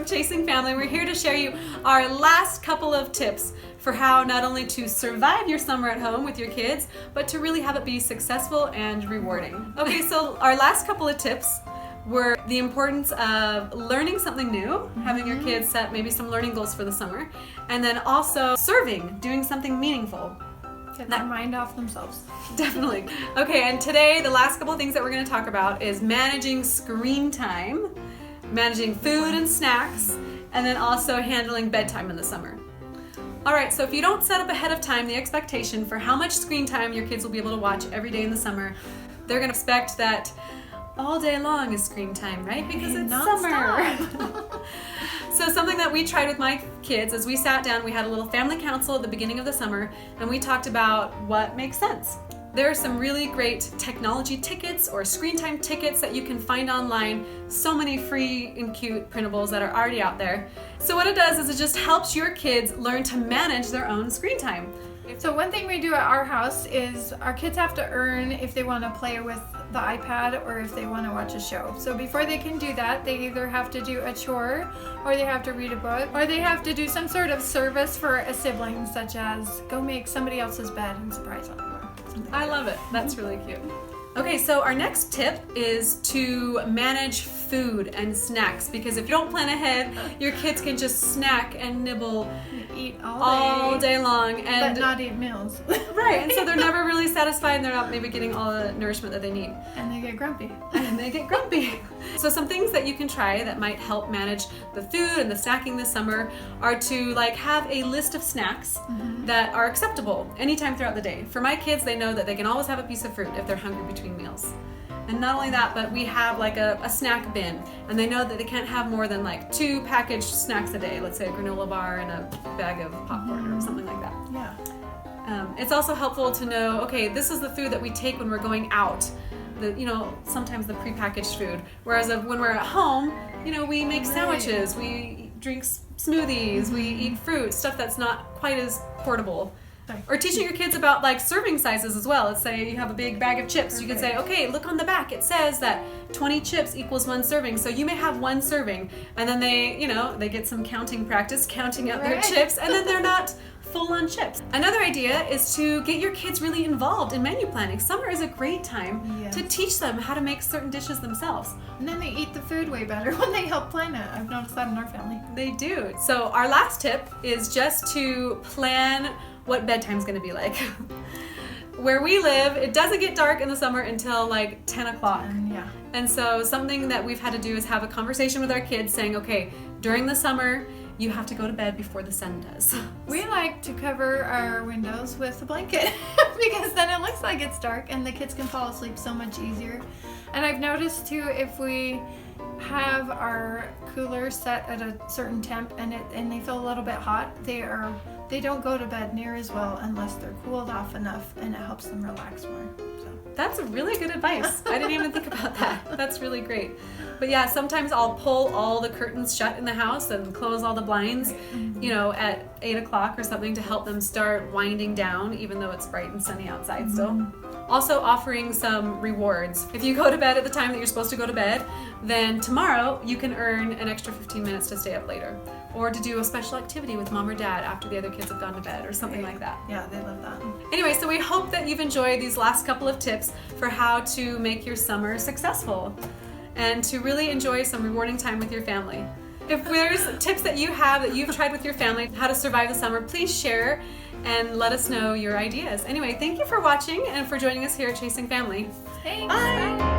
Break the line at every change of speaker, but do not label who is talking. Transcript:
of Chasing Family. We're here to share you our last couple of tips for how not only to survive your summer at home with your kids, but to really have it be successful and rewarding. Okay, so our last couple of tips were the importance of learning something new, having your kids set maybe some learning goals for the summer, and then also serving, doing something meaningful.
Get their mind off themselves.
Definitely. Okay, and today the last couple of things that we're going to talk about is managing screen time, managing food and snacks, and then also handling bedtime in the summer. All right, so if you don't set up ahead of time the expectation for how much screen time your kids will be able to watch every day in the summer, they're going to expect that all day long is screen time, right? Because it's summer. So something that we tried with my kids is we sat down, we had a little family council at the beginning of the summer, and we talked about what makes sense. There are some really great technology tickets or screen time tickets that you can find online. So many free and cute printables that are already out there. So what it does is it just helps your kids learn to manage their own screen time.
So one thing we do at our house is our kids have to earn if they want to play with the iPad or if they want to watch a show. So before they can do that, they either have to do a chore, or they have to read a book, or they have to do some sort of service for a sibling, such as go make somebody else's bed and surprise them.
I love it. That's really cute. Okay, so our next tip is to manage food and snacks, because if you don't plan ahead, your kids can just snack and nibble
Eat
all day long, and
but not eat meals.
Right, and so they're never really satisfied and they're not maybe getting all the nourishment that they need.
And they get grumpy.
And they get grumpy. So some things that you can try that might help manage the food and the snacking this summer are to have a list of snacks that are acceptable anytime throughout the day. For my kids, they know that they can always have a piece of fruit if they're hungry between meals. And not only that, but we have a snack bin, and they know that they can't have more than 2 packaged snacks a day, let's say a granola bar and a bag of popcorn or something like that.
Yeah.
It's also helpful to know, okay, this is the food that we take when we're going out. Sometimes the prepackaged food. Whereas when we're at home, we make sandwiches, we drink smoothies, we eat fruit, stuff that's not quite as portable. Or teaching your kids about serving sizes as well. Let's say you have a big bag of chips. You can say, okay, look on the back. It says that 20 chips equals 1 serving. So you may have 1 serving. And then they get some counting practice, counting out their chips, and then they're not full on chips. Another idea is to get your kids really involved in menu planning. Summer is a great time to teach them how to make certain dishes themselves.
And then they eat the food way better when they help plan it. I've noticed that in our family.
They do. So our last tip is just to plan what bedtime's going to be like. Where we live, it doesn't get dark in the summer until 10 o'clock.
Yeah.
And so something that we've had to do is have a conversation with our kids saying, okay, during the summer, you have to go to bed before the sun does.
We like to cover our windows with a blanket because then it looks like it's dark and the kids can fall asleep so much easier. And I've noticed too, if we have our cooler set at a certain temp and they feel a little bit hot, they don't go to bed near as well unless they're cooled off enough, and it helps them relax more. So.
That's really good advice. I didn't even think about that. That's really great. But yeah, sometimes I'll pull all the curtains shut in the house and close all the blinds, at 8 o'clock or something to help them start winding down, even though it's bright and sunny outside still. Also offering some rewards. If you go to bed at the time that you're supposed to go to bed, then tomorrow you can earn an extra 15 minutes to stay up later, or to do a special activity with mom or dad after the other kids have gone to bed or something like that.
Yeah, they love that.
Anyway, so we hope that you've enjoyed these last couple of tips for how to make your summer successful and to really enjoy some rewarding time with your family. If there's tips that you have that you've tried with your family, how to survive the summer, please share and let us know your ideas. Anyway, thank you for watching and for joining us here at Chasing Family.
Thanks.
Bye.